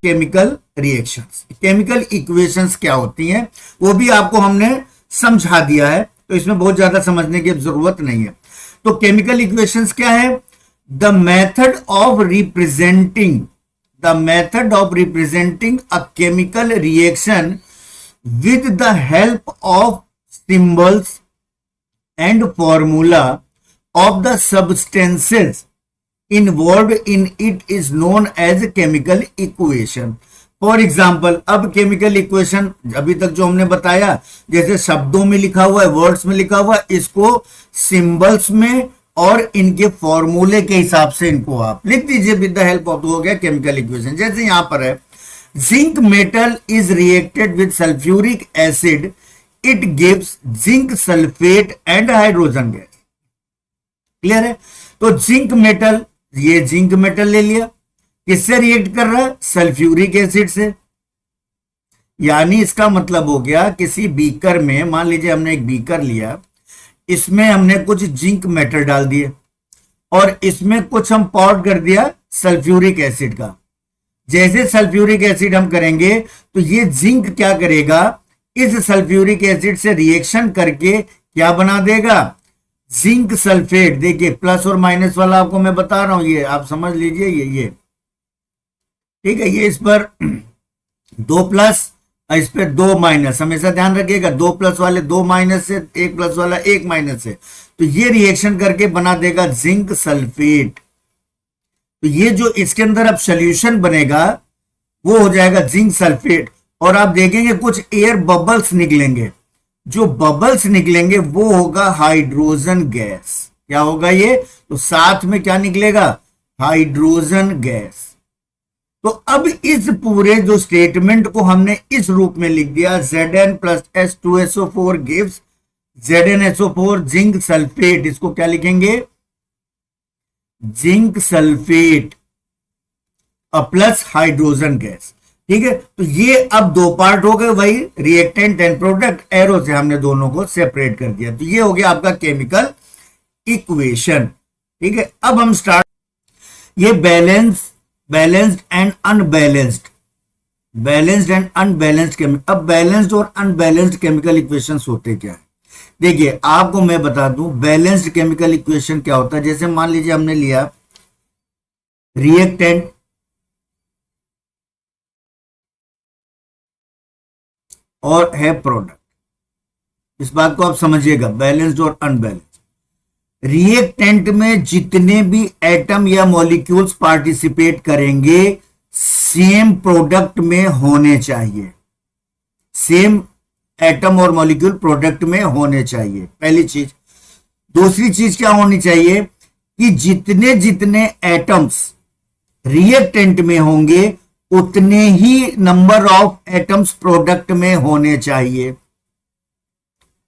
Chemical reactions. Chemical equations क्या होती हैं वो भी आपको हमने समझा दिया है, तो इसमें बहुत ज्यादा समझने की जरूरत नहीं है। तो केमिकल इक्वेशंस क्या है? The method of representing a chemical reaction with the help of symbols and formula of the substances involved in it is known as chemical equation. For example, अब केमिकल इक्वेशन अभी तक जो हमने बताया, जैसे शब्दों में लिखा हुआ है, वर्ड्स में लिखा हुआ है, इसको सिंबल्स में और इनके फॉर्मूले के हिसाब से इनको आप लिख दीजिए विद द हेल्प ऑफ, हो गया केमिकल इक्वेशन। जैसे यहां पर है, zinc metal is reacted with sulphuric acid, it gives zinc sulphate and hydrogen gas. Clear है? तो जिंक मेटल, ये जिंक मेटल ले लिया, किससे रिएक्ट कर रहा है? सल्फ्यूरिक एसिड से। यानी इसका मतलब हो गया, किसी बीकर में, मान लीजिए हमने एक बीकर लिया, इसमें हमने कुछ जिंक मेटल डाल दिए और इसमें कुछ हम पॉर कर दिया सल्फ्यूरिक एसिड का। जैसे सल्फ्यूरिक एसिड हम करेंगे तो ये जिंक क्या करेगा, इस सल्फ्यूरिक एसिड से रिएक्शन करके क्या बना देगा? Zinc sulphate. देखिए प्लस और माइनस वाला आपको मैं बता रहा हूं, ये आप समझ लीजिए, ये ठीक है। ये इस पर 2 प्लस, इस पर 2 माइनस, हमेशा ध्यान रखिएगा, 2 प्लस वाले 2 माइनस से, 1 प्लस वाला 1 माइनस से, तो ये रिएक्शन करके बना देगा जिंक सल्फेट। तो ये जो इसके अंदर अब सोल्यूशन बनेगा वो हो जाएगा जिंक सल्फेट, और आप देखेंगे कुछ एयर बबल्स निकलेंगे। जो बबल्स निकलेंगे वो होगा हाइड्रोजन गैस। क्या होगा ये? तो साथ में क्या निकलेगा? Hydrogen gas. तो अब इस पूरे जो स्टेटमेंट को हमने इस रूप में लिख दिया, Zn plus H2SO4 gives ZnSO4 zinc sulphate. इसको क्या लिखेंगे? Zinc sulphate plus hydrogen gas. ठीक है, तो ये अब 2 पार्ट हो गए, वही रिएक्टेंट एंड प्रोडक्ट, एरो से हमने दोनों को सेपरेट कर दिया। तो ये हो गया आपका केमिकल इक्वेशन। ठीक है, अब हम स्टार्ट, ये बैलेंस्ड एंड अनबैलेंस्ड, अब बैलेंस्ड और अनबैलेंस्ड केमिकल इक्वेशंस होते क्या है? देखिए आपको मैं बता दूं, बैलेंस्ड केमिकल इक्वेशन क्या होता है। जैसे मान लीजिए हमने लिया रिएक्टेंट और है प्रोडक्ट, इस बात को आप समझिएगा, बैलेंस्ड और अनबैलेंस्ड। रिएक्टेंट में जितने भी एटम या मॉलिक्यूल्स पार्टिसिपेट करेंगे सेम प्रोडक्ट में होने चाहिए, सेम एटम और मॉलिक्यूल प्रोडक्ट में होने चाहिए, पहली चीज। दूसरी चीज क्या होनी चाहिए कि जितने जितने एटम्स रिएक्टेंट में होंगे उतने ही नंबर ऑफ एटम्स प्रोडक्ट में होने चाहिए।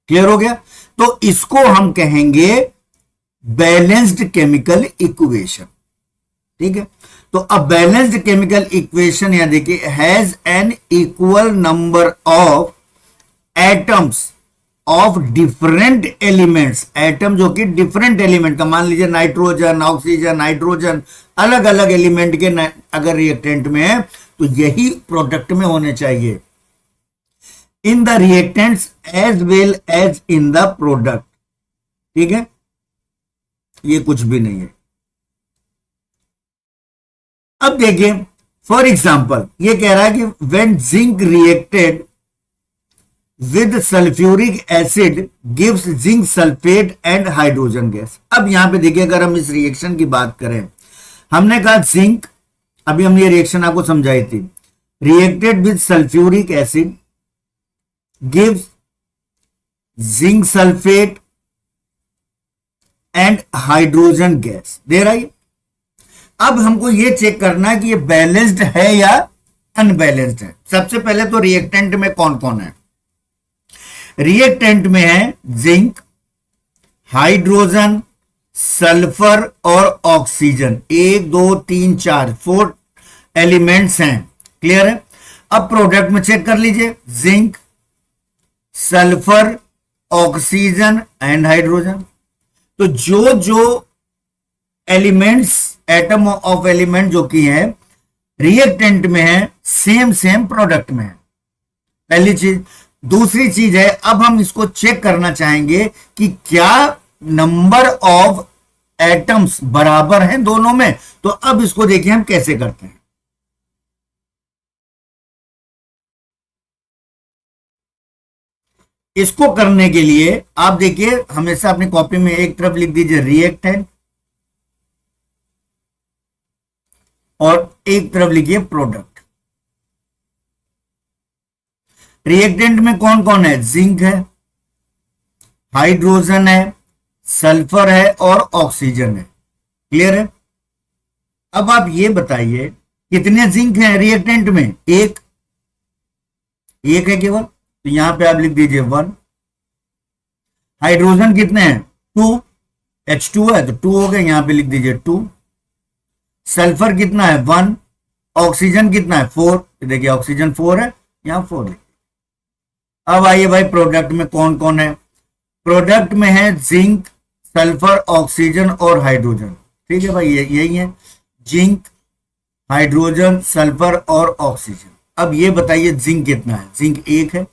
क्लियर हो गया? तो इसको हम कहेंगे बैलेंस्ड केमिकल इक्वेशन। ठीक है, तो अ बैलेंस्ड केमिकल इक्वेशन यहां देखिए, has an equal number of atoms of different elements. Atom जो कि डिफरेंट एलिमेंट का, मान लीजिए नाइट्रोजन, ऑक्सीजन, हाइड्रोजन, अलग अलग एलिमेंट के अगर रिएक्टेंट में है तो यही प्रोडक्ट में होने चाहिए, in the reactants as well as in the product. ठीक है, ये कुछ भी नहीं है। अब देखिए फॉर एग्जांपल, ये कह रहा है कि when zinc reacted with sulphuric acid gives zinc sulphate and hydrogen gas. अब यहां पे देखिए, अगर हम इस रिएक्शन की बात करें, हमने कहा जिंक, अभी हमने ये रिएक्शन आपको समझाई थी, reacted with sulphuric acid gives zinc sulphate and hydrogen gas दे रहा है। अब हमको ये चेक करना है कि ये बैलेंस्ड है या अनबैलेंस्ड है। सबसे पहले तो रिएक्टेंट में कौन कौन है? रिएक्टेंट में है जिंक, हाइड्रोजन, सल्फर और ऑक्सीजन। 1 2 3 4 4 एलिमेंट्स हैं। क्लियर है? अब प्रोडक्ट में चेक कर लीजिए, zinc, sulphur, oxygen and hydrogen. तो जो जो एलिमेंट्स, एटम ऑफ एलिमेंट जो की है, रिएक्टेंट में है, सेम सेम प्रोडक्ट में है, पहली चीज। दूसरी चीज है, अब हम इसको चेक करना चाहेंगे कि क्या नंबर ऑफ एटम्स बराबर हैं दोनों में। तो अब इसको देखिए हम कैसे करते हैं। इसको करने के लिए आप देखिए, हमेशा अपनी कॉपी में एक तरफ लिख दीजिए रिएक्टेंट और एक तरफ लिखिए प्रोडक्ट। रिएक्टेंट में कौन कौन है? जिंक है, हाइड्रोजन है, सल्फर है और ऑक्सीजन है। क्लियर है? अब आप ये बताइए कितने जिंक हैं रिएक्टेंट में? एक है केवल, तो यहां पे आप लिख दीजिए 1। हाइड्रोजन कितने हैं? 2, H2 है तो 2 हो गए, यहां पे लिख दीजिए 2। सल्फर कितना है? 1। ऑक्सीजन कितना है? 4। देखिए ऑक्सीजन 4 है, यहां 4 लिखिए। अब आइए भाई प्रोडक्ट में कौन कौन है? प्रोडक्ट में है जिंक, सल्फर, ऑक्सीजन और हाइड्रोजन। ठीक है भाई, यही है, जिंक, हाइड्रोजन, सल्फर और ऑक्सीजन। अब ये बताइए जिंक कितना है? जिंक 1 है,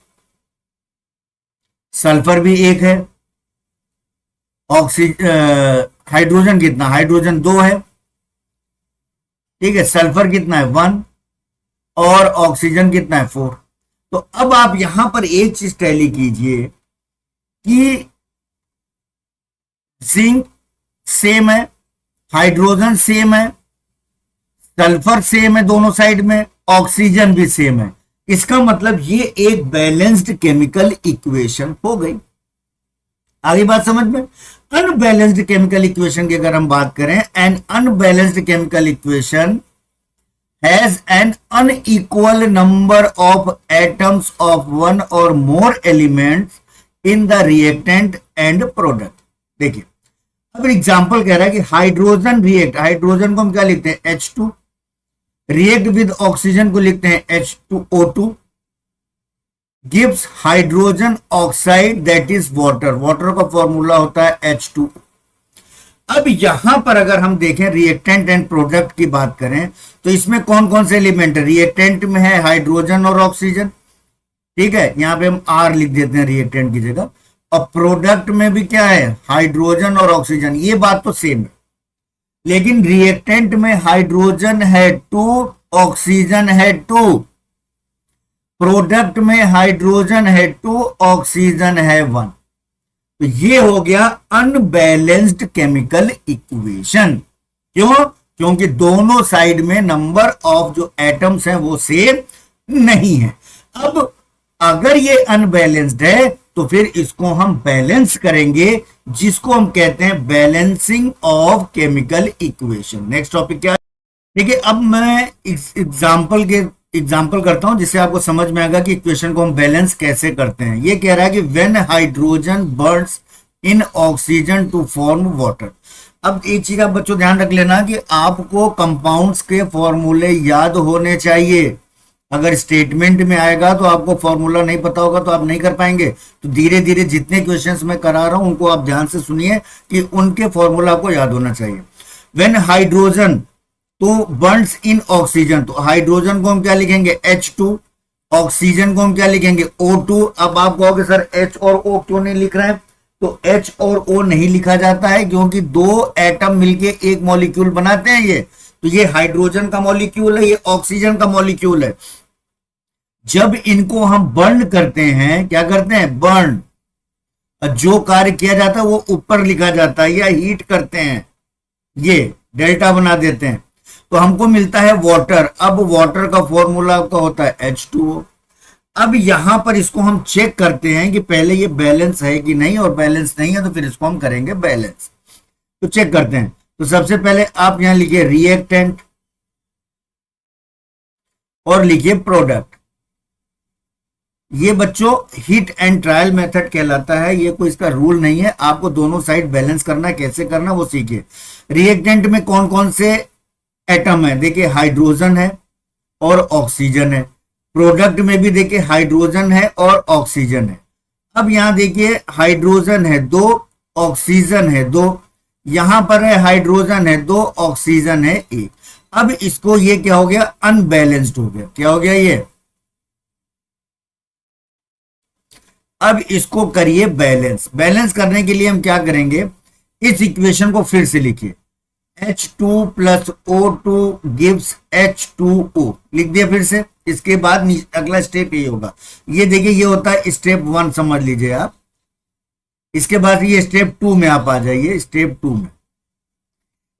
सल्फर भी 1 है, हाइड्रोजन कितना? हाइड्रोजन 2 है, ठीक है। सल्फर कितना है? 1 और ऑक्सीजन कितना है? 4। तो अब आप यहां पर एक चीज टैली कीजिए कि जिंक सेम है, हाइड्रोजन सेम है, सल्फर सेम है दोनों साइड में, ऑक्सीजन भी सेम है। इसका मतलब ये एक बैलेंस्ड केमिकल इक्वेशन हो गई। आगे बात समझ में? अनबैलेंस्ड केमिकल इक्वेशन की अगर हम बात करें, N unbalanced chemical equation has an unequal number of atoms of one or more elements in the reactant and product। देखिए अब एग्जांपल कह रहा है कि हाइड्रोजन रिएक्ट, हाइड्रोजन को हम क्या लिखते हैं? H2। रिएक्ट विद ऑक्सीजन को लिखते हैं H2O2, gives hydrogen oxide that is water. Water का फॉर्मूला होता है H2। अब यहां पर अगर हम देखें रिएक्टेंट एंड प्रोडक्ट की बात करें तो इसमें कौन कौन से एलिमेंट है? रिएक्टेंट में है हाइड्रोजन और ऑक्सीजन, ठीक है, यहां पे हम R लिख देते हैं रिएक्टेंट की जगह। और प्रोडक्ट में भी क्या है? हाइड्रोजन और ऑक्सीजन। ये बात तो सेम है, लेकिन रिएक्टेंट में हाइड्रोजन है 2, ऑक्सीजन है 2, प्रोडक्ट में हाइड्रोजन है 2, ऑक्सीजन है 1। तो ये हो गया अनबैलेंस्ड केमिकल इक्वेशन। क्यों? क्योंकि दोनों साइड में नंबर ऑफ जो एटम्स हैं वो सेम नहीं है। अब अगर ये अनबैलेंस्ड है तो फिर इसको हम बैलेंस करेंगे, जिसको हम कहते हैं balancing of chemical equation. Next topic क्या है? देखिए अब मैं एग्जाम्पल करता हूं जिससे आपको समझ में आएगा कि इक्वेशन को हम बैलेंस कैसे करते हैं। ये कह रहा है कि when hydrogen burns in oxygen to form water. अब एक चीज आप बच्चों ध्यान रख लेना कि आपको कंपाउंड्स के फॉर्मूले याद होने चाहिए। अगर स्टेटमेंट में आएगा तो आपको फॉर्मूला नहीं पता होगा तो आप नहीं कर पाएंगे। तो धीरे धीरे जितने क्वेश्चंस मैं करा रहा हूं उनको आप ध्यान से सुनिए कि उनके फॉर्मूला आपको याद होना चाहिए। व्हेन हाइड्रोजन तो बर्न्स इन ऑक्सीजन, तो हाइड्रोजन को हम क्या लिखेंगे? H2, ऑक्सीजन को हम क्या लिखेंगे? O2। अब आप कहोगे सर H और O क्यों नहीं लिख रहे हैं? तो H और O नहीं लिखा जाता है क्योंकि दो एटम मिलके एक मॉलिक्यूल बनाते हैं। ये तो ये हाइड्रोजन का मॉलिक्यूल है, ये ऑक्सीजन का मॉलिक्यूल है। जब इनको हम बर्न करते हैं, क्या करते हैं? बर्न। जो कार्य किया जाता है वो ऊपर लिखा जाता है, या हीट करते हैं, ये डेल्टा बना देते हैं, तो हमको मिलता है वाटर। अब वाटर का फॉर्मूला आपका होता है H2O। अब यहां पर इसको हम चेक करते हैं कि पहले ये बैलेंस है कि नहीं, और बैलेंस नहीं है तो फिर इसको हम करेंगे बैलेंस। तो चेक करते हैं। तो सबसे पहले आप यहां लिखिए रिएक्टेंट और लिखिए प्रोडक्ट। ये बच्चों हिट एंड ट्रायल मेथड कहलाता है, ये कोई इसका रूल नहीं है। आपको दोनों साइड बैलेंस करना, कैसे करना वो सीखिए। रिएक्टेंट में कौन कौन से एटम है? देखिए हाइड्रोजन है और ऑक्सीजन है। प्रोडक्ट में भी देखिए हाइड्रोजन है और ऑक्सीजन है। अब यहां देखिए हाइड्रोजन है 2, ऑक्सीजन है 2, यहां पर है हाइड्रोजन है 2, ऑक्सीजन है 1। अब इसको ये क्या हो गया, अनबैलेंस्ड हो गया। क्या हो गया ये, अब इसको करिए बैलेंस। बैलेंस करने के लिए हम क्या करेंगे, इस इक्वेशन को फिर से लिखिए, H2 plus O2 gives H2O, लिख दिया फिर से। इसके बाद अगला स्टेप ये होगा, ये देखिए ये होता है स्टेप 1 समझ लीजिए आप। इसके बाद ये स्टेप 2 में आप आ जाइए, स्टेप 2 में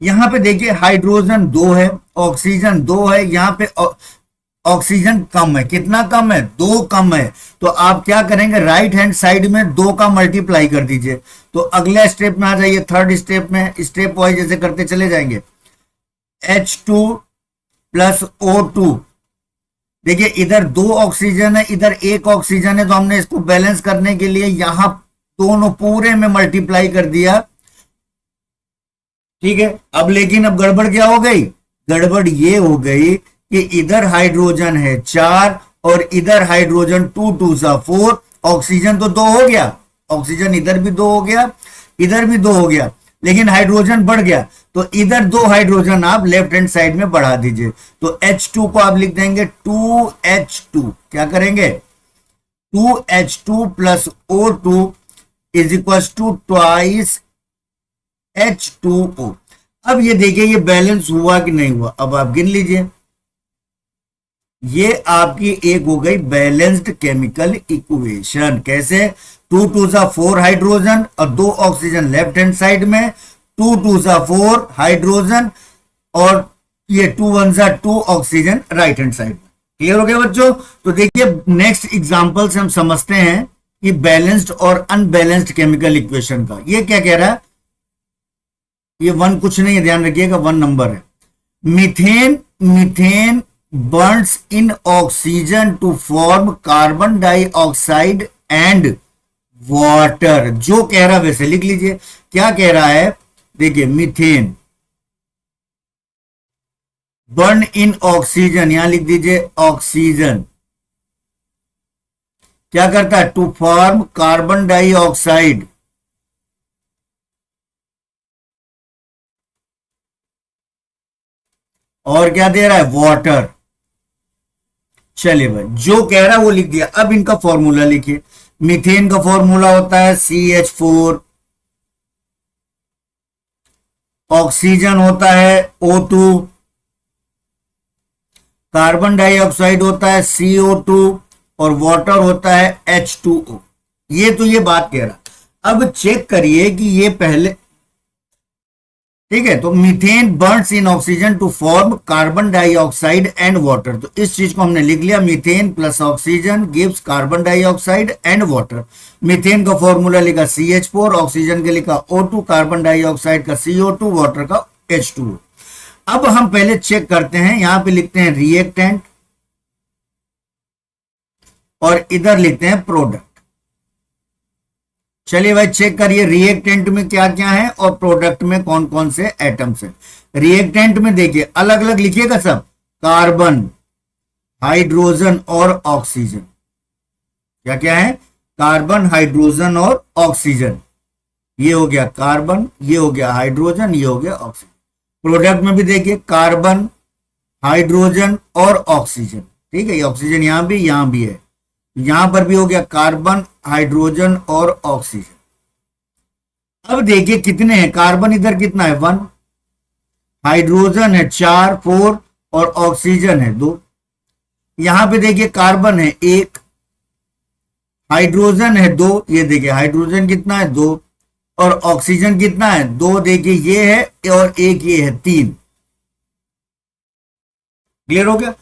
यहां पे देखिए हाइड्रोजन 2 है, ऑक्सीजन 2 है, यहां पे ऑक्सीजन कम है। कितना कम है, 2 कम है। तो आप क्या करेंगे, राइट हैंड साइड में 2 का मल्टीप्लाई कर दीजिए। तो अगले स्टेप में आ जाइए, थर्ड स्टेप में, स्टेप वाइज जैसे करते चले जाएंगे। H2 प्लस O2, देखिए इधर 2 ऑक्सीजन है, इधर 1 ऑक्सीजन है, तो हमने इसको बैलेंस करने के लिए यहां दोनों पूरे में मल्टीप्लाई कर दिया। ठीक है, अब लेकिन अब गड़बड़ क्या हो गई, गड़बड़ ये हो गई कि इधर हाइड्रोजन है 4 और इधर हाइड्रोजन 2 2 सा 4, ऑक्सीजन तो 2 हो गया, ऑक्सीजन इधर भी 2 हो गया, इधर भी 2 हो गया, लेकिन हाइड्रोजन बढ़ गया। तो इधर 2 हाइड्रोजन आप लेफ्ट हैंड साइड में बढ़ा दीजिए। तो H2 को आप लिख देंगे 2H2, क्या करेंगे, 2H2 plus O2 is equal to twice H2O। अब ये देखिए ये बैलेंस हुआ कि नहीं हुआ, अब आप गिन लीजिए। ये आपकी एक हो गई बैलेंस्ड केमिकल इक्वेशन। कैसे, 2 2 सा 4 हाइड्रोजन और 2 ऑक्सीजन लेफ्ट हैंड साइड में, 2 2 सा 4 हाइड्रोजन और ये 2 1 सा 2 ऑक्सीजन राइट हैंड साइड में। क्लियर हो गया बच्चों। तो देखिए नेक्स्ट एग्जांपल से हम समझते हैं कि बैलेंस्ड और अनबैलेंस्ड केमिकल इक्वेशन का। ये क्या कह रहा है, ये 1 कुछ नहीं है, ध्यान रखिएगा 1 नंबर है। Methane burns in oxygen to form carbon dioxide and water। जो कह रहा है वैसे लिख लीजिए। क्या कह रहा है, देखिए मीथेन बर्न इन ऑक्सीजन, यहां लिख दीजिए ऑक्सीजन क्या करता है, टू फॉर्म कार्बन डाइऑक्साइड और क्या दे रहा है, वाटर। चलिए भाई जो कह रहा है वो लिख दिया। अब इनका फॉर्मूला लिखिए। मीथेन का फॉर्मूला होता है CH4, ऑक्सीजन होता है O2, कार्बन डाइऑक्साइड होता है CO2 और वाटर होता है H2O। ये तो ये बात कह रहा। अब चेक करिए कि ये पहले, ठीक है, तो methane burns in oxygen to form carbon dioxide and water. तो इस चीज को हमने लिख लिया, methane plus oxygen gives carbon dioxide and water. Methane का फॉर्मूला लिखा CH4, ऑक्सीजन के लिखा O2, कार्बन डाइऑक्साइड का CO2, वाटर का H2O। अब हम पहले चेक करते हैं, यहां पे लिखते हैं रिएक्टेंट और इधर लिखते हैं प्रोडक्ट। चलिए भाई चेक करिए रिएक्टेंट में क्या क्या है और प्रोडक्ट में कौन कौन से एटम्स है। रिएक्टेंट में देखिए अलग अलग लिखिएगा सब, कार्बन, हाइड्रोजन और ऑक्सीजन। क्या क्या है, कार्बन, हाइड्रोजन और ऑक्सीजन। ये हो गया कार्बन, ये हो गया हाइड्रोजन, ये हो गया ऑक्सीजन। प्रोडक्ट में भी देखिए कार्बन, हाइड्रोजन और ऑक्सीजन। ठीक है, ये ऑक्सीजन यहां भी है, यहां पर भी हो गया कार्बन, हाइड्रोजन और ऑक्सीजन। अब देखिए कितने हैं, कार्बन इधर कितना है 1, हाइड्रोजन है 4 4 और ऑक्सीजन है 2। यहां पे देखिए कार्बन है 1, हाइड्रोजन है 2, ये देखिए हाइड्रोजन कितना है 2 और ऑक्सीजन कितना है 2। देखिए ये है और एक ये है 3। क्लियर हो गया।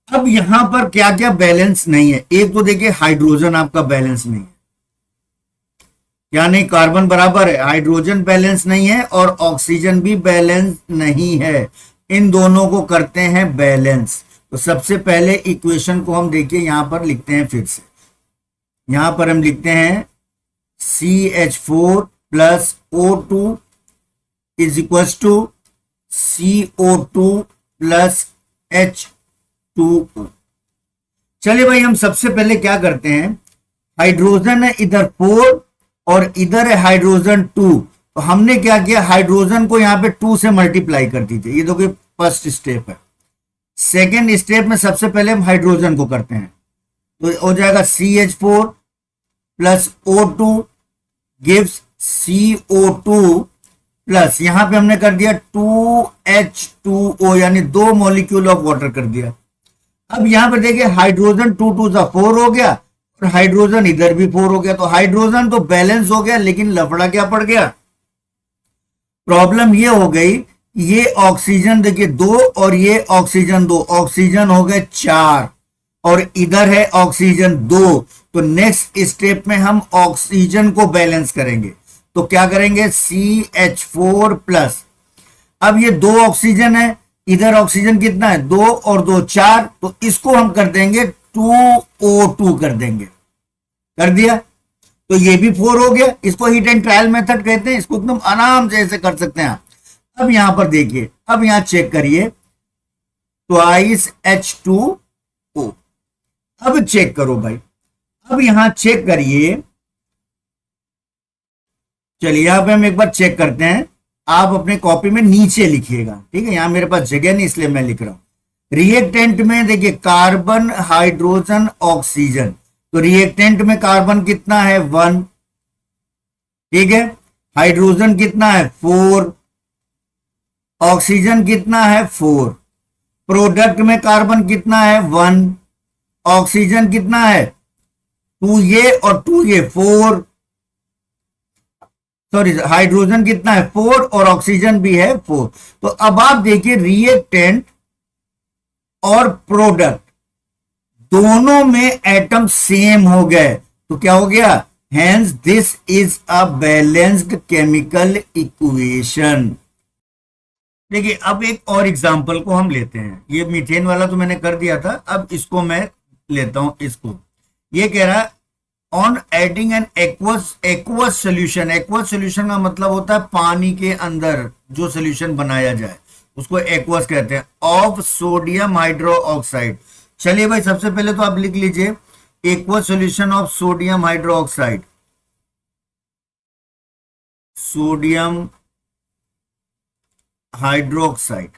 अब यहां पर क्या क्या बैलेंस नहीं है, एक तो देखिए हाइड्रोजन आपका बैलेंस नहीं है, क्या नहीं, कार्बन बराबर है, हाइड्रोजन बैलेंस नहीं है और ऑक्सीजन भी बैलेंस नहीं है। इन दोनों को करते हैं बैलेंस। तो सबसे पहले इक्वेशन को हम देखिए यहां पर लिखते हैं फिर से। यहां पर हम लिखते हैं CH4 plus O2 is equal to CO2 plus H2O। चलिए भाई हम सबसे पहले क्या करते हैं, हाइड्रोजन है इधर 4 और इधर है हाइड्रोजन 2। तो हमने क्या किया, हाइड्रोजन को यहां पे 2 से मल्टीप्लाई कर दीजिए। ये देखिए फर्स्ट स्टेप है। सेकेंड स्टेप में सबसे पहले हम हाइड्रोजन को करते हैं, तो हो जाएगा CH4 plus O2 gives CO2 plus यहां पे हमने कर दिया 2H2O यानी 2 मॉलिक्यूल ऑफ वाटर कर दिया। अब यहां पर देखिए हाइड्रोजन 2 2 4 हो गया और हाइड्रोजन इधर भी 4 हो गया, तो हाइड्रोजन तो बैलेंस हो गया, लेकिन लफड़ा क्या पड़ गया, प्रॉब्लम ये हो गई, ये ऑक्सीजन देखिए 2 और ये ऑक्सीजन 2, ऑक्सीजन हो गए 4 और इधर है ऑक्सीजन 2। तो नेक्स्ट स्टेप में हम ऑक्सीजन को बैलेंस करेंगे, तो क्या करेंगे CH4 प्लस, अब ये 2 ऑक्सीजन है, इधर ऑक्सीजन कितना है 2 और 2 4, तो इसको हम कर देंगे 2O2 कर देंगे, कर दिया, तो ये भी 4 हो गया। इसको हीट एंड ट्रायल मेथड कहते हैं, इसको एकदम आराम से ऐसे कर सकते हैं आप। अब यहां पर देखिए, अब यहां चेक करिए ट्वाइस H2O, अब चेक करो भाई, अब यहां चेक करिए, चलिए यहां पे हम एक बार चेक करते हैं, आप अपने कॉपी में नीचे लिखिएगा, ठीक है, यहां मेरे पास जगह नहीं इसलिए मैं लिख रहा हूं। रिएक्टेंट में देखिए कार्बन हाइड्रोजन ऑक्सीजन, तो रिएक्टेंट में कार्बन कितना है 1, ठीक है, हाइड्रोजन कितना है 4, ऑक्सीजन कितना है 4, प्रोडक्ट में कार्बन कितना है 1, ऑक्सीजन कितना है 2 ये और 2 ये 4, सॉरी हाइड्रोजन कितना है 4 और ऑक्सीजन भी है 4। तो अब आप देखिए रिएक्टेंट और प्रोडक्ट दोनों में एटम सेम हो गए, तो क्या हो गया, hence this is a balanced chemical equation. देखिए अब एक और एग्जांपल को हम लेते हैं, ये मीथेन वाला तो मैंने कर दिया था, अब इसको मैं लेता हूं, इसको ये कह रहा है on adding N aqueous solution, aqueous solution का मतलब होता है पानी के अंदर जो सोल्यूशन बनाया जाए उसको एक्वस कहते हैं, ऑफ सोडियम हाइड्रो ऑक्साइड। चलिए भाई सबसे पहले तो आप लिख लीजिए aqueous solution of sodium hydro oxide, sodium hydroxide,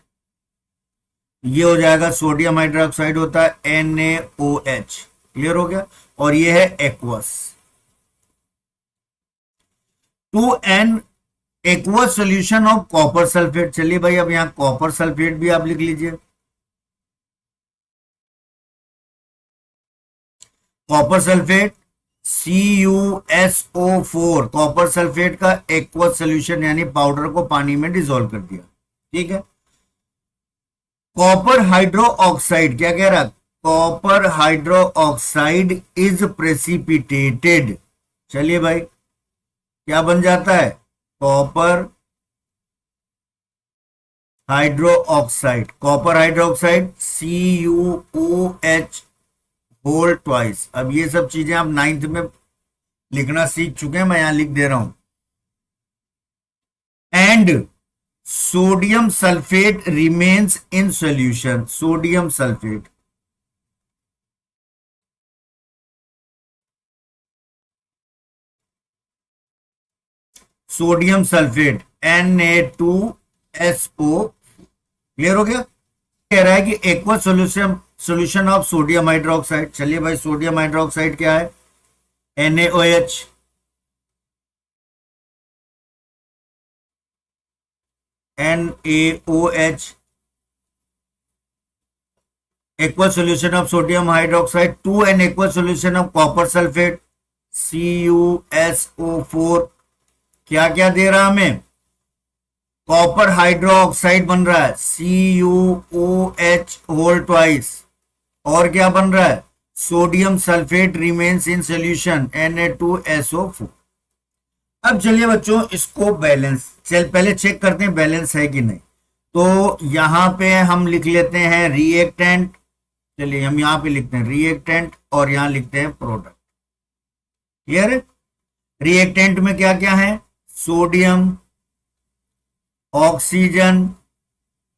ये हो जाएगा सोडियम हाइड्रोक्साइड होता है NaOH, क्लियर हो गया, और ये है aqueous. To an aqueous solution of copper sulphate, चलिए भाई अब यहां कॉपर सल्फेट भी आप लिख लीजिए, copper sulphate CuSO4, copper sulphate का एक्वस सोल्यूशन यानी पाउडर को पानी में डिसॉल्व कर दिया, ठीक है। कॉपर हाइड्रो ऑक्साइड क्या कह रहा, copper hydroxide is precipitated, चलिए भाई क्या बन जाता है copper hydroxide, copper hydroxide CuOH whole twice. अब ये सब चीजें आप 9th में लिखना सीख चुके हैं, मैं यहां लिख दे रहा हूं, and sodium sulphate remains in solution, sodium sulphate, sodium sulphate Na2SO, clear हो गया। कह रहा है कि aqueous solution of sodium hydroxide, चलिए भाई सोडियम हाइड्रोक्साइड क्या है NaOH, NaOH, aqueous solution of sodium hydroxide to an aqueous solution of copper sulfate CuSO4, क्या क्या दे रहा हमें, कॉपर हाइड्रो ऑक्साइड बन रहा है CuOH होल ट्वाइस, और क्या बन रहा है sodium sulphate remains in solution Na2SO4। अब चलिए बच्चों इसको बैलेंस पहले चेक करते हैं बैलेंस है कि नहीं, तो यहां पे हम लिख लेते हैं रिएक्टेंट, चलिए हम यहां पे लिखते हैं रिएक्टेंट और यहां लिखते हैं प्रोडक्ट, क्लियर है। रिएक्टेंट में क्या क्या है, सोडियम, ऑक्सीजन,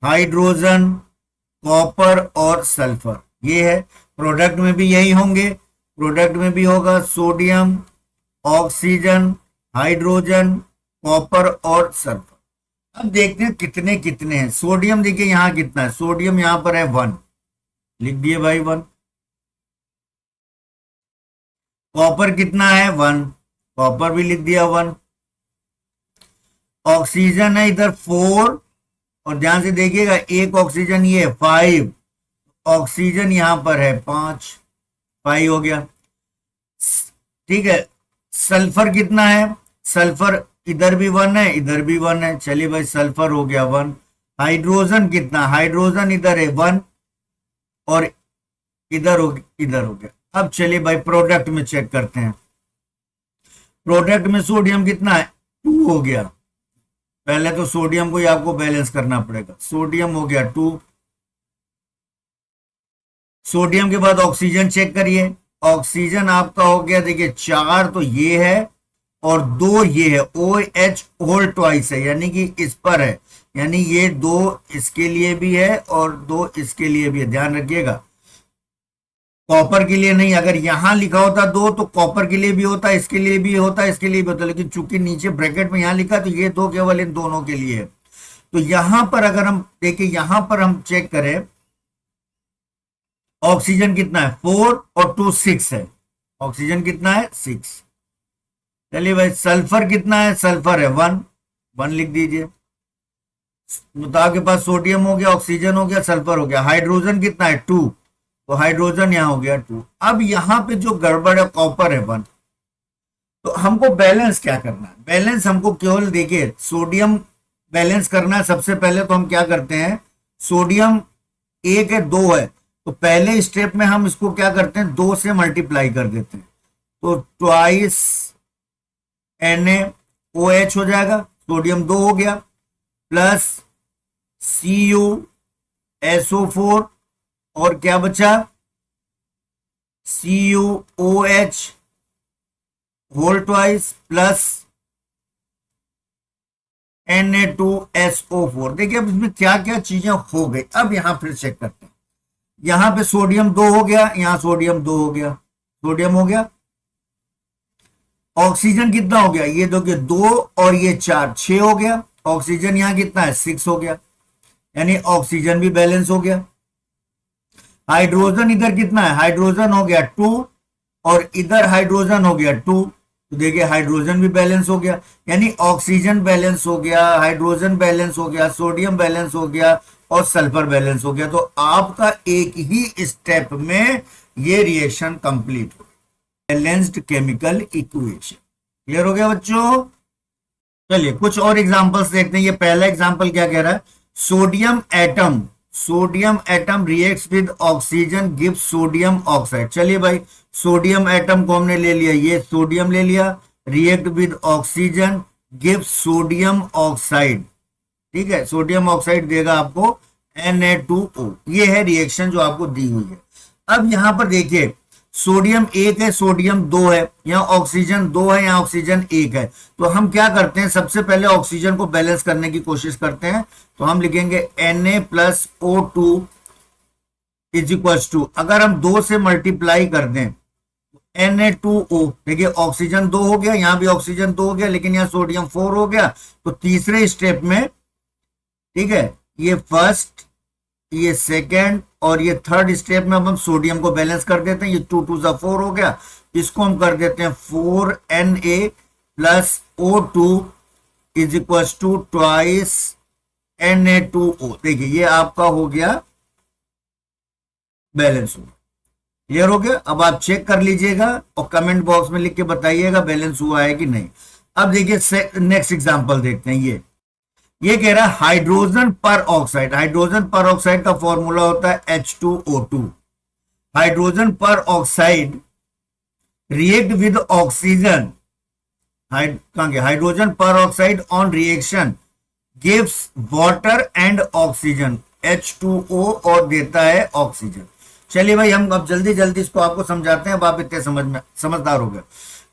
हाइड्रोजन, कॉपर और सल्फर, ये है। प्रोडक्ट में भी यही होंगे, प्रोडक्ट में भी होगा सोडियम, ऑक्सीजन, हाइड्रोजन, कॉपर और सल्फर। अब देखते हैं कितने कितने हैं। सोडियम देखिए यहां कितना है, सोडियम यहां पर है 1, लिख दिए भाई 1। कॉपर कितना है 1, कॉपर भी लिख दिया 1। ऑक्सीजन है इधर 4, और ध्यान से देखिएगा एक ऑक्सीजन ये 5, ऑक्सीजन यहां पर है 5, 5 हो गया। ठीक है, सल्फर कितना है, सल्फर इधर भी 1 है इधर भी 1 है, चलिए भाई सल्फर हो गया 1। हाइड्रोजन कितना, हाइड्रोजन इधर है 1 और इधर हो गया। अब चलिए भाई प्रोडक्ट में चेक करते हैं। प्रोडक्ट में सोडियम कितना है 2 हो गया। पहले तो सोडियम को ही आपको बैलेंस करना पड़ेगा, सोडियम हो गया 2। सोडियम के बाद ऑक्सीजन चेक करिए, ऑक्सीजन आपका हो गया देखिए 4, तो ये है और 2 ये है, OH होल ट्वाइस है, यानी कि इस पर है, यानी ये 2 इसके लिए भी है और 2 इसके लिए भी है, ध्यान रखिएगा। कॉपर के लिए नहीं, अगर यहां लिखा होता 2 तो कॉपर के लिए भी होता, इसके लिए भी होता, इसके लिए भी होता, लेकिन चूंकि नीचे ब्रैकेट में यहां लिखा तो ये 2 केवल इन दोनों के लिए है। तो यहां पर अगर हम देखिए, यहां पर हम चेक करें ऑक्सीजन कितना है 4 और 2 6 है, ऑक्सीजन कितना है 6। चलिए भाई सल्फर कितना है, सल्फर है 1, 1 लिख दीजिए। बताओ के पास सोडियम हो गया, ऑक्सीजन हो गया, सल्फर हो गया। हाइड्रोजन कितना है 2, तो हाइड्रोजन यहां हो गया 2। अब यहां पे जो गड़बड़ है कॉपर है 1, तो हमको बैलेंस क्या करना है, बैलेंस हमको केवल देखिए सोडियम बैलेंस करना है। सबसे पहले तो हम क्या करते हैं, सोडियम 1 है 2 है, तो पहले स्टेप में हम इसको क्या करते हैं 2 से मल्टीप्लाई कर देते हैं, तो ट्वाइस NaOH हो जाएगा, सोडियम 2 हो गया, प्लस CuSO4 और क्या बचा CuOH whole twice plus Na2SO4। देखिए अब इसमें क्या क्या चीजें हो गई। अब यहां फिर चेक करते हैं, यहां पे सोडियम 2 हो गया, यहां सोडियम 2 हो गया, सोडियम हो गया। ऑक्सीजन कितना हो गया, ये देखिए 2 और ये 4, 6 हो गया। ऑक्सीजन यहां कितना है 6 हो गया, यानी ऑक्सीजन भी बैलेंस हो गया। हाइड्रोजन इधर कितना है, हाइड्रोजन हो गया 2 और इधर हाइड्रोजन हो गया 2, तो देखिए हाइड्रोजन भी बैलेंस हो गया, यानी ऑक्सीजन बैलेंस हो गया, हाइड्रोजन बैलेंस हो गया, सोडियम बैलेंस हो गया और सल्फर बैलेंस हो गया। तो आपका एक ही स्टेप में ये रिएक्शन कंप्लीट हो, बैलेंस्ड केमिकल इक्वेशन। क्लियर हो गया बच्चों। चलिए कुछ और एग्जांपल्स देखते हैं। ये पहला एग्जांपल क्या कह रहा है, sodium atom reacts with oxygen give sodium oxide. चलिए भाई सोडियम एटम को हमने ले लिया, ये सोडियम ले लिया, react with oxygen give sodium oxide. ठीक है, सोडियम ऑक्साइड देगा आपको Na2O। ये है रिएक्शन जो आपको दी हुई है। अब यहां पर देखिए सोडियम 1 है, सोडियम 2 है, यहाँ ऑक्सीजन 2 है, यहाँ ऑक्सीजन 1 है। तो हम क्या करते हैं, सबसे पहले ऑक्सीजन को बैलेंस करने की कोशिश करते हैं। तो हम लिखेंगे Na+O2 इज इक्वल टू, अगर हम 2 से मल्टीप्लाई कर दें Na2O, देखिए ऑक्सीजन 2 हो गया, यहां भी ऑक्सीजन 2 हो गया, लेकिन यहाँ सोडियम 4 हो गया। तो तीसरे स्टेप में, ठीक है, ये फर्स्ट, ये सेकेंड और ये थर्ड स्टेप में अब हम सोडियम को बैलेंस कर देते हैं। ये 2 2 4 हो गया, इसको हम कर देते हैं 4Na+O2 is equal to twice Na2O। देखिए ये आपका हो गया बैलेंस हो गया। क्लियर हो गया। अब आप चेक कर लीजिएगा और कमेंट बॉक्स में लिख के बताइएगा बैलेंस हुआ है कि नहीं। अब देखिए नेक्स्ट एग्जांपल देखते हैं। ये कह रहा है hydrogen peroxide. Hydrogen peroxide का फॉर्मूला होता है H2O2। Hydrogen peroxide react with oxygen, hydrogen peroxide on reaction gives water and oxygen H2O और देता है ऑक्सीजन। चलिए भाई हम अब जल्दी जल्दी इसको आपको समझाते हैं, अब आप इतने समझदार हो गए।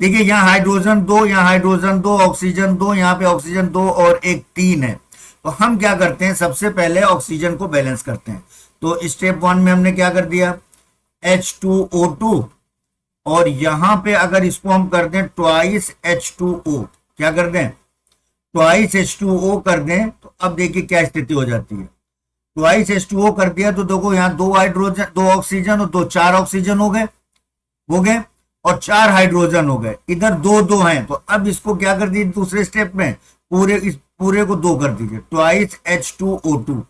देखिए यहाँ हाइड्रोजन 2, यहाँ हाइड्रोजन 2, ऑक्सीजन 2, यहाँ पे ऑक्सीजन 2 और एक 3 है। तो हम क्या करते हैं, सबसे पहले ऑक्सीजन को बैलेंस करते हैं। तो स्टेप 1 में हमने क्या कर दिया, H2O2, और यहां पे अगर इसको हम कर दें ट्वाइस H2O, क्या कर दें ट्वाइस H2O कर दें, तो अब देखिए क्या स्थिति हो जाती है, ट्वाइस H2O कर दिया तो देखो यहाँ दो हाइड्रोजन, दो ऑक्सीजन और दो, चार ऑक्सीजन हो गए और चार हाइड्रोजन हो गए, इधर दो दो हैं, तो अब इसको क्या कर दीजिए दूसरे स्टेप में, इस पूरे को दो कर दीजिए, ट्वाइस H2O2,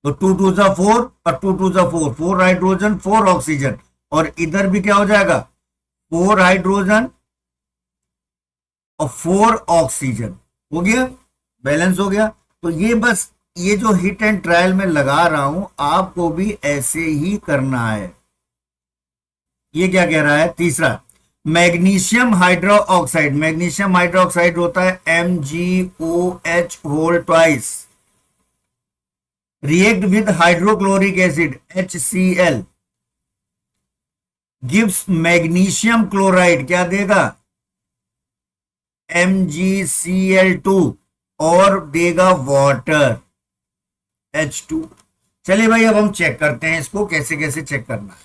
तो 2 2 4 और 2 2 4, 4 हाइड्रोजन 4 ऑक्सीजन, और इधर भी क्या हो जाएगा 4 हाइड्रोजन और 4 ऑक्सीजन, हो गया, बैलेंस हो गया। तो ये बस ये जो हिट एंड ट्रायल में लगा रहा हूं आपको भी ऐसे ही करना है। ये क्या कह रहा है, तीसरा, मैग्नीशियम हाइड्रोक्साइड, मैग्नीशियम हाइड्रोक्साइड होता है MgOH whole twice, react with hydrochloric acid HCl, gives magnesium chloride, क्या देगा MgCl2, और देगा वाटर H2। चलिए भाई अब हम चेक करते हैं इसको कैसे कैसे चेक करना है।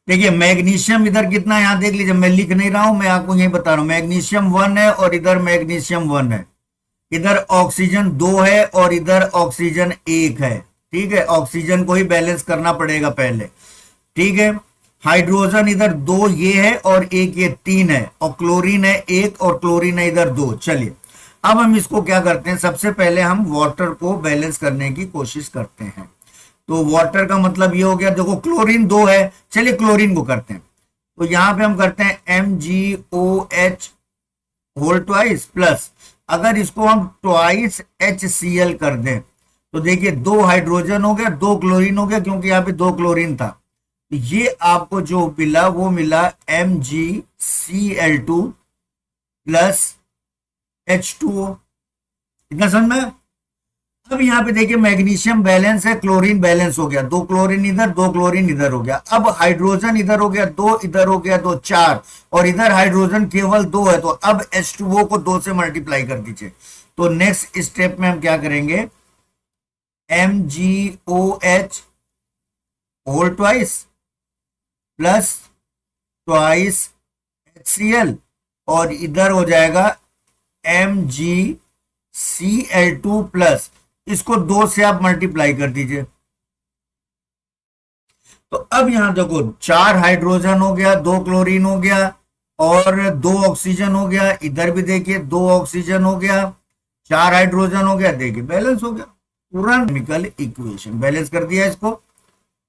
देखिए मैग्नीशियम इधर कितना है, यहां देख लीजिए, मैं लिख नहीं रहा हूं, मैं आपको यही बता रहा हूं, मैग्नीशियम 1 है और इधर मैग्नीशियम 1 है, इधर ऑक्सीजन 2 है और इधर ऑक्सीजन 1 है, ठीक है, ऑक्सीजन को ही बैलेंस करना पड़ेगा पहले, ठीक है। हाइड्रोजन इधर 2 ये है और एक ये 3 है, और क्लोरीन है 1 और क्लोरीन है इधर 2। चलिए अब हम इसको क्या करते हैं, सबसे पहले हम वाटर को बैलेंस करने की कोशिश करते हैं। तो वाटर का मतलब ये हो गया, देखो क्लोरीन 2 है, चलिए क्लोरीन को करते हैं, तो यहां पे हम करते हैं MgOH होल ट्वाइस प्लस, अगर इसको हम ट्वाइस HCl कर दें तो देखिए 2 हाइड्रोजन हो गया, 2 क्लोरीन हो गया, क्योंकि यहाँ पे 2 क्लोरीन था, तो ये आपको जो मिला वो मिला MgCl2 प्लस H2O, इतना समझ में। अब यहां पे देखिए मैग्नीशियम बैलेंस है, क्लोरीन बैलेंस हो गया, 2 क्लोरीन इधर 2 क्लोरीन इधर हो गया, अब हाइड्रोजन इधर हो गया 2, इधर हो गया 2, 4, और इधर हाइड्रोजन केवल 2 है, तो अब H2O को 2 से मल्टीप्लाई कर दीजिए। तो नेक्स्ट स्टेप में हम क्या करेंगे, MgOH whole twice plus twice HCl, और इधर हो जाएगा MgCl2 प्लस, इसको 2 से आप मल्टीप्लाई कर दीजिए। तो अब यहां देखो 4 हाइड्रोजन हो गया, 2 क्लोरीन हो गया और 2 ऑक्सीजन हो गया, इधर भी देखिए 2 ऑक्सीजन हो गया, 4 हाइड्रोजन हो गया, देखिए बैलेंस हो गया, पूरा केमिकल इक्वेशन बैलेंस कर दिया इसको।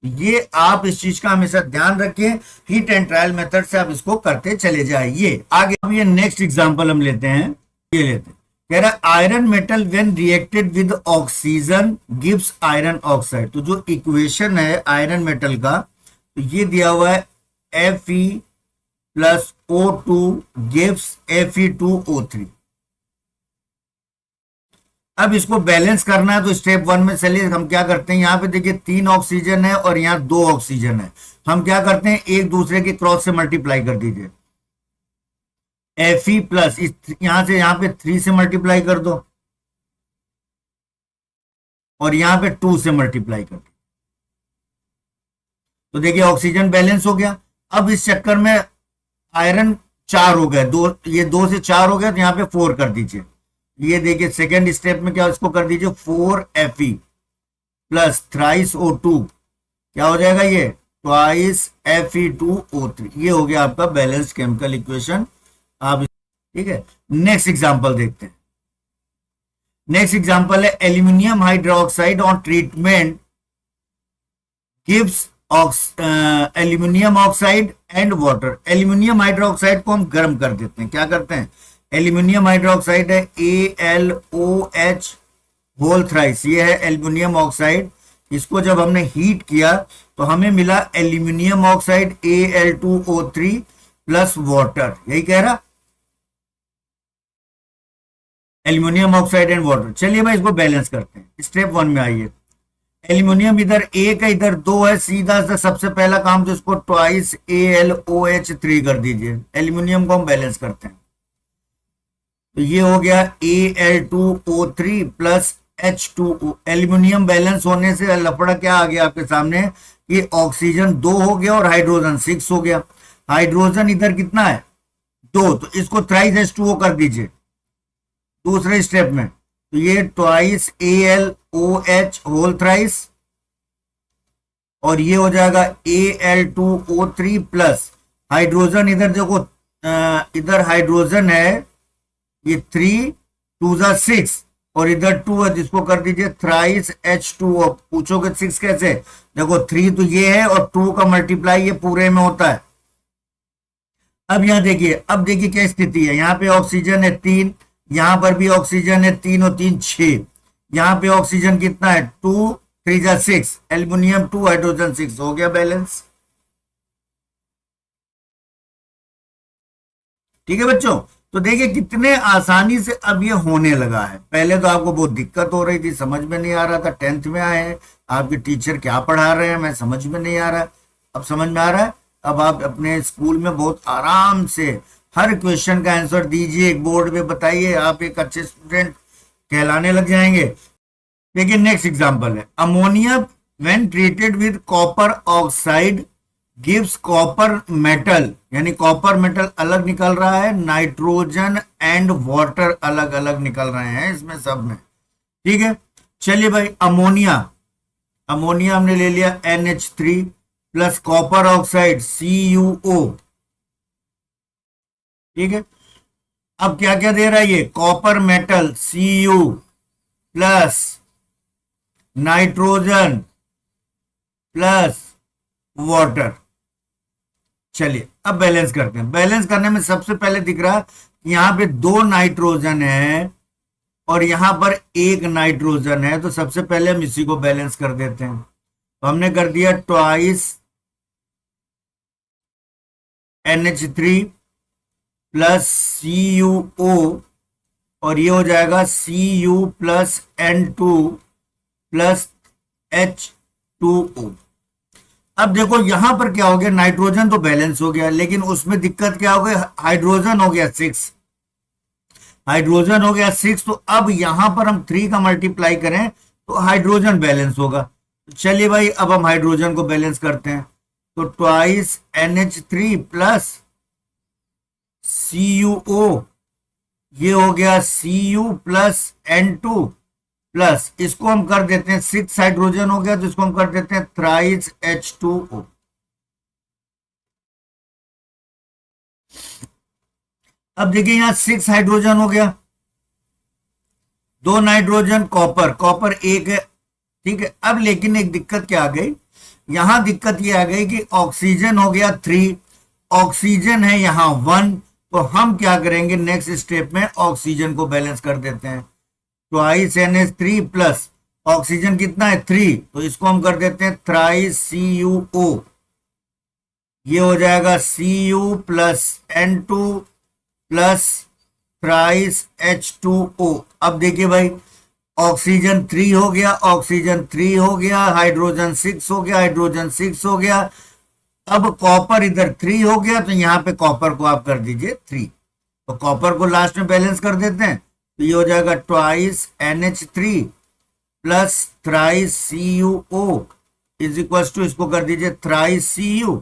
ये आप इस चीज का हमेशा ध्यान रखिए, हीट एंड ट्रायल मेथड से आप इसको करते चले जाइए आगे। अब ये नेक्स्ट एग्जांपल हम लेते हैं, ये लेते हैं, कह रहा है iron metal when reacted with oxygen gives iron oxide. तो जो इक्वेशन है आयरन मेटल का, तो ये दिया हुआ है Fe plus O2 gives Fe2O3। अब इसको बैलेंस करना है, तो स्टेप 1 में चलिए हम क्या करते हैं, यहां पे देखिए 3 ऑक्सीजन है और यहां 2 ऑक्सीजन है, हम क्या करते हैं एक दूसरे के क्रॉस से मल्टीप्लाई कर दीजिए, Fe प्लस यहां से यहां पे 3 से मल्टीप्लाई कर दो और यहां पे 2 से मल्टीप्लाई कर दो, तो देखिए ऑक्सीजन बैलेंस हो गया। अब इस चक्कर में आयरन 4 हो गए, ये 2 से 4 हो गया, तो यहां पे 4 कर दीजिए। ये देखिए सेकेंड स्टेप में क्या, इसको कर दीजिए 4Fe प्लस थ्राइस O2, क्या हो जाएगा ये ट्वाइस Fe2O3। ये हो गया आपका बैलेंस केमिकल इक्वेशन। आप ठीक है, नेक्स्ट एग्जांपल देखते हैं। नेक्स्ट एग्जांपल है aluminium hydroxide on treatment gives aluminium oxide and water. Aluminium hydroxide को हम गर्म कर देते हैं, क्या करते हैं, एल्यूमिनियम हाइड्रोक्साइड है AlOH होल थ्राइस, ये है एल्यूमिनियम ऑक्साइड, इसको जब हमने हीट किया तो हमें मिला aluminium oxide Al2O3 plus water, यही कह रहा एल्यूमिनियम ऑक्साइड एंड वाटर। चलिए भाई इसको बैलेंस करते हैं, स्टेप 1 में आइए, एल्यूमिनियम इधर 1 है इधर 2 है, सीधा सा सबसे पहला काम तो इसको ट्वाइस AlOH3 कर दीजिए, एल्यूमिनियम को हम बैलेंस करते हैं, तो ये हो गया Al2O3 plus H2O। Aluminium balance होने से लफड़ा क्या आ गया आपके सामने कि ऑक्सीजन 2 हो गया और हाइड्रोजन 6 हो गया, हाइड्रोजन इधर कितना है 2, तो इसको थ्राइस H2O कर दीजिए, दूसरे स्टेप में, तो ये ट्वाइस AlOH होल थ्राइस, और ये हो जाएगा Al2O3 प्लस हाइड्रोजन, इधर देखो इधर हाइड्रोजन है, ये 3 2 6 और इधर 2 है, जिसको कर दीजिए थ्राइस H2O। पूछोगे 6 कैसे, देखो 3 तो ये है और 2 का मल्टीप्लाई ये पूरे में होता है। अब यहाँ देखिए, अब देखिए क्या स्थिति है, यहाँ पे ऑक्सीजन है 3, यहां पर भी ऑक्सीजन है 3 और 3 6, यहाँ पे ऑक्सीजन कितना है 2 3 6, एल्यूमिनियम 2 हाइड्रोजन 6, हो गया बैलेंस। ठीक है बच्चों, तो देखिए कितने आसानी से अब ये होने लगा है। पहले तो आपको बहुत दिक्कत हो रही थी, समझ में नहीं आ रहा था, 10th में आए हैं, आपके टीचर क्या पढ़ा रहे हैं मैं समझ में नहीं आ रहा, अब समझ में आ रहा है। अब आप अपने स्कूल में बहुत आराम से हर क्वेश्चन का आंसर दीजिए, एक बोर्ड पे बताइए, आप एक अच्छे स्टूडेंट कहलाने लग जाएंगे। देखिए नेक्स्ट एग्जांपल है, ammonia when treated with copper oxide gives copper metal, यानी कॉपर मेटल अलग निकल रहा है, नाइट्रोजन एंड वाटर अलग अलग निकल रहे हैं इसमें सब में। ठीक है, चलिए भाई, अमोनिया, अमोनिया हमने ले लिया NH3 plus copper oxide CuO। ठीक है, अब क्या क्या दे रहा है ये, copper metal Cu plus nitrogen plus water. चलिए अब बैलेंस करते हैं। बैलेंस करने में सबसे पहले दिख रहा कि यहां पे 2 नाइट्रोजन है और यहां पर 1 नाइट्रोजन है, तो सबसे पहले हम इसी को बैलेंस कर देते हैं। तो हमने कर दिया ट्वाइस NH3 प्लस CuO और ये हो जाएगा Cu plus N2 plus H2O। अब देखो यहां पर क्या हो गया, नाइट्रोजन तो बैलेंस हो गया, लेकिन उसमें दिक्कत क्या हो गई, हाइड्रोजन हो गया 6, हाइड्रोजन हो गया 6, तो अब यहां पर हम 3 का मल्टीप्लाई करें तो हाइड्रोजन बैलेंस होगा। चलिए भाई, अब हम हाइड्रोजन को बैलेंस करते हैं, तो ट्वाइस NH3 प्लस CuO, ये हो गया Cu प्लस N2 प्लस, इसको हम कर देते हैं 6 हाइड्रोजन हो गया, तो इसको हम कर देते हैं थ्राइस H2O। अब देखिए यहां 6 हाइड्रोजन हो गया, 2 नाइट्रोजन, कॉपर, कॉपर 1 है। ठीक है, अब लेकिन एक दिक्कत क्या आ गई, यहां दिक्कत ये आ गई कि ऑक्सीजन हो गया 3, ऑक्सीजन है यहां 1, तो हम क्या करेंगे नेक्स्ट स्टेप में ऑक्सीजन को बैलेंस कर देते हैं। ट्वाइस NH3 प्लस ऑक्सीजन कितना है 3, तो इसको हम कर देते हैं थ्राइस CuO, ये हो जाएगा Cu plus N2 plus thrice H2O। अब देखिए भाई, ऑक्सीजन 3 हो गया, ऑक्सीजन 3 हो गया, हाइड्रोजन 6 हो गया, हाइड्रोजन 6 हो गया, अब कॉपर इधर 3 हो गया, तो यहां पे कॉपर को आप कर दीजिए 3, तो कॉपर को लास्ट में बैलेंस कर देते हैं, तो ये हो जाएगा twice NH3 plus thrice CuO is equal to, इसको कर दीजिए thrice Cu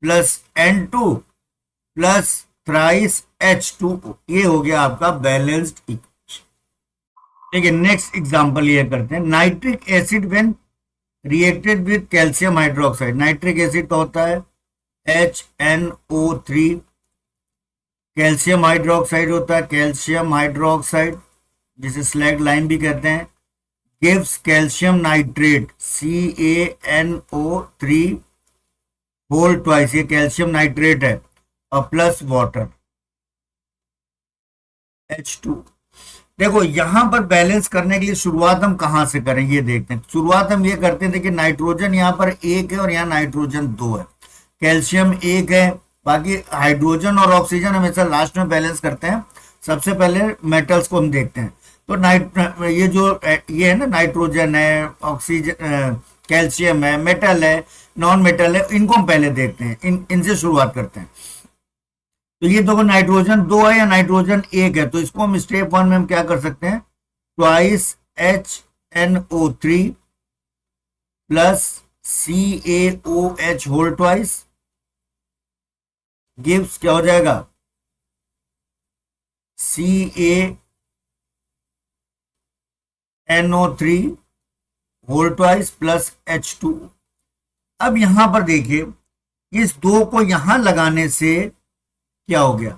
plus N2 plus thrice H2O, ये हो गया आपका बैलेंस्ड इक्वेशन। ठीक है, नेक्स्ट एग्जांपल ये करते हैं, nitric acid when reacted with calcium hydroxide, nitric acid का होता है HNO3, कैल्शियम हाइड्रोक्साइड होता है कैल्शियम हाइड्रोक्साइड, जिसे स्लैग लाइम भी कहते हैं, gives calcium nitrate CaNO3 whole twice, ये कैल्शियम नाइट्रेट है, और प्लस वाटर H2। देखो यहां पर बैलेंस करने के लिए शुरुआत हम कहां से करें ये देखते हैं। शुरुआत हम ये करते थे कि नाइट्रोजन यहां पर 1 है और यहां नाइट्रोजन 2 है, कैल्शियम 1 है, बाकी हाइड्रोजन और ऑक्सीजन हमेशा लास्ट में बैलेंस करते हैं। सबसे पहले मेटल्स को हम देखते हैं, तो ये जो ये है ना, नाइट्रोजन है, ऑक्सीजन, कैल्शियम है, मेटल है, नॉन मेटल है, इनको हम पहले देखते हैं, इनसे शुरुआत करते हैं। तो ये देखो नाइट्रोजन 2 है या नाइट्रोजन 1 है, तो इसको हम स्टेप 1 में हम क्या कर सकते हैं, twice HNO3 plus CaOH whole twice gives क्या हो जाएगा, NO3 whole twice plus H2। अब यहां पर देखिए, इस दो को यहां लगाने से क्या हो गया,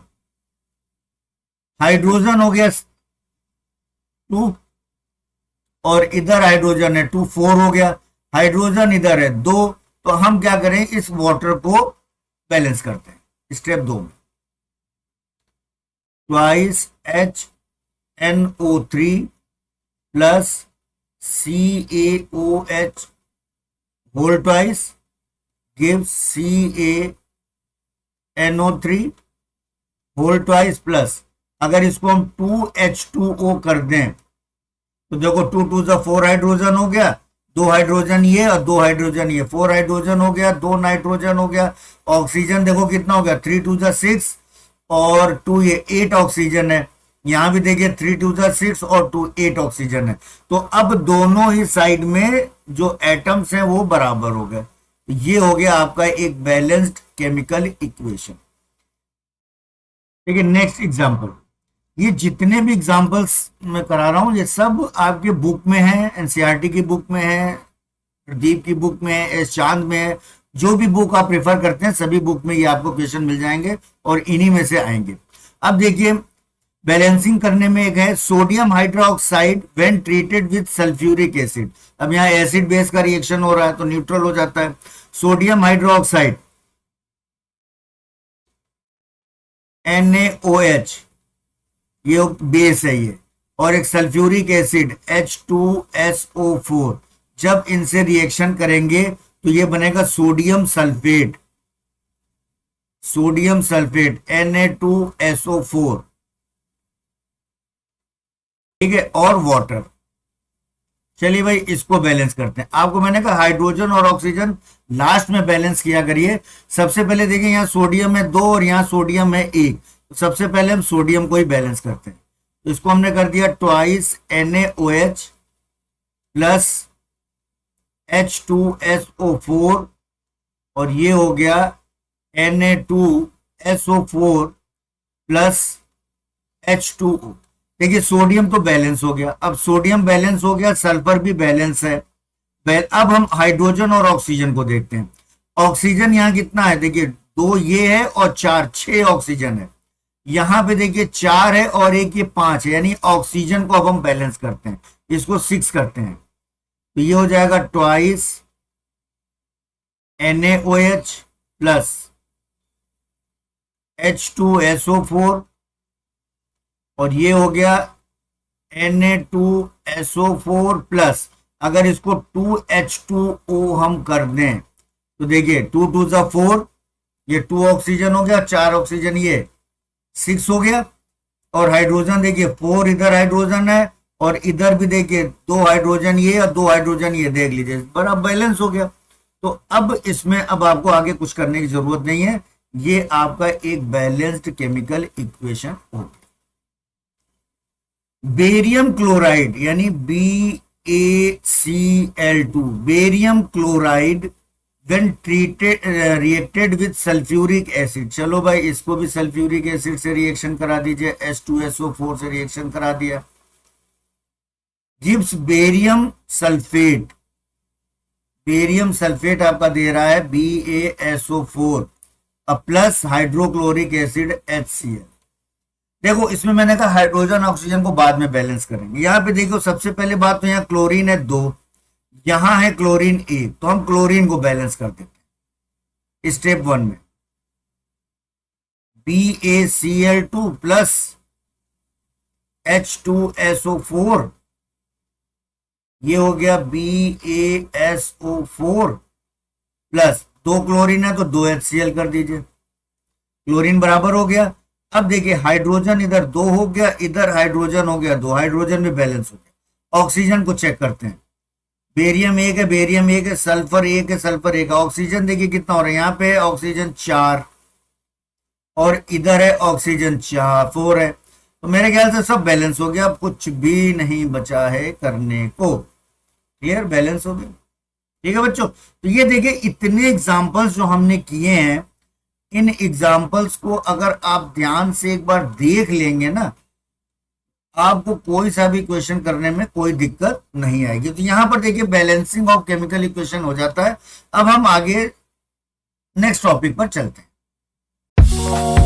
हाइड्रोजन हो गया 2 और इधर हाइड्रोजन है 2, 4 हो गया। हाइड्रोजन इधर है 2, तो हम क्या करें, इस वाटर को बैलेंस करते हैं स्टेप 2 में। Twice HNO3 plus CaOH whole twice give CaNO3 whole twice plus, अगर इसको हम 2H2O कर दें तो देखो 2 2 जा 4 हाइड्रोजन हो गया, 2 हाइड्रोजन ये और 2 हाइड्रोजन ये, 4 हाइड्रोजन हो गया, 2 नाइट्रोजन हो गया। ऑक्सीजन देखो कितना हो गया, 3 2 जा 6 और 2 ये 8 ऑक्सीजन है। यहां भी देखिए 3 2 जा 6 और 2 8 ऑक्सीजन है। तो अब दोनों ही साइड में जो एटम्स हैं वो बराबर हो गए। ये हो गया आपका एक बैलेंस्ड केमिकल इक्वेशन। ठीक है, नेक्स्ट एग्जांपल। ये जितने भी एग्जांपल्स मैं करा रहा हूं ये सब आपके बुक में है, एनसीईआरटी की बुक में है, प्रदीप की बुक में है, एस चांद में है। जो भी बुक आप प्रेफर करते हैं सभी बुक में ये आपको क्वेश्चन मिल जाएंगे और इन्हीं में से आएंगे। अब देखिए, बैलेंसिंग करने में एक है sodium hydroxide when treated with sulphuric acid. अब यहाँ एसिड बेस का रिएक्शन हो रहा है तो न्यूट्रल हो जाता है। सोडियम हाइड्रोक्साइड NaOH ये बेस है ये, और एक सल्फ्यूरिक एसिड H2SO4, जब इनसे रिएक्शन करेंगे तो ये बनेगा sodium sulphate, sodium sulphate Na2SO4। ठीक है, और वाटर। चलिए भाई इसको बैलेंस करते हैं। आपको मैंने कहा हाइड्रोजन और ऑक्सीजन लास्ट में बैलेंस किया करिए। सबसे पहले देखिए यहाँ सोडियम है 2 और यहाँ सोडियम है 1, तो सबसे पहले हम सोडियम को ही बैलेंस करते हैं। तो इसको हमने कर दिया ट्वाइस NaOH प्लस H2SO4 और ये हो गया Na2SO4 प्लस H2O। देखिए सोडियम तो बैलेंस हो गया। अब सोडियम बैलेंस हो गया, सल्फर भी बैलेंस है। अब हम हाइड्रोजन और ऑक्सीजन को देखते हैं। ऑक्सीजन यहाँ कितना है, देखिए 2 ये है और 4, 6 ऑक्सीजन है। यहां पे देखिए 4 है और एक ये 5 है, यानी ऑक्सीजन को अब हम बैलेंस करते हैं, इसको 6 करते हैं। तो ये हो जाएगा ट्वाइस NaOH प्लस H2SO4 और ये हो गया Na2SO4 प्लस, अगर इसको 2H2O हम कर दें तो देखिए 2 2 जा 4, ये 2 ऑक्सीजन हो गया, 4 ऑक्सीजन ये 6 हो गया। और हाइड्रोजन देखिए 4 इधर हाइड्रोजन है और इधर भी देखिए 2 हाइड्रोजन ये और 2 हाइड्रोजन ये, देख लीजिए बड़ा बैलेंस हो गया। तो अब इसमें अब आपको आगे कुछ करने की जरूरत नहीं है, ये आपका एक बैलेंस्ड केमिकल इक्वेशन हो गया। बेरियम क्लोराइड यानी BaCl2, barium chloride when treated reacted with sulfuric acid। चलो भाई इसको भी सल्फ्यूरिक एसिड से रिएक्शन करा दीजिए, H2SO4 से रिएक्शन करा दिया, gives barium sulphate. Barium sulphate आपका दे रहा है BaSO4 plus hydrochloric acid HCl। देखो इसमें मैंने कहा हाइड्रोजन ऑक्सीजन को बाद में बैलेंस करेंगे। यहां पे देखो सबसे पहले बात तो यहाँ क्लोरीन है 2, यहां है क्लोरीन 1, तो हम क्लोरीन को बैलेंस कर देते हैं स्टेप 1 में। BaCl2 प्लस H2SO4, ये हो गया BaSO4 प्लस 2 क्लोरीन है तो 2 HCl कर दीजिए, क्लोरीन बराबर हो गया। अब देखिए हाइड्रोजन इधर 2 हो गया, इधर हाइड्रोजन हो गया 2, हाइड्रोजन भी बैलेंस हो गया। ऑक्सीजन को चेक करते हैं, बेरियम 1 है, बेरियम 1 है, सल्फर 1 है, सल्फर 1 है। ऑक्सीजन देखिए कितना हो रहा है, यहाँ पे ऑक्सीजन 4 और इधर है ऑक्सीजन 4 है, तो मेरे ख्याल से सब बैलेंस हो गया, अब कुछ भी नहीं बचा है करने को। क्लियर, बैलेंस हो गया। ठीक है बच्चों, तो ये देखिए इतने एग्जाम्पल्स जो हमने किए हैं, इन एग्जाम्पल्स को अगर आप ध्यान से एक बार देख लेंगे ना आपको कोई सा भी क्वेश्चन करने में कोई दिक्कत नहीं आएगी। तो यहां पर देखिए बैलेंसिंग ऑफ केमिकल इक्वेशन हो जाता है। अब हम आगे नेक्स्ट टॉपिक पर चलते हैं।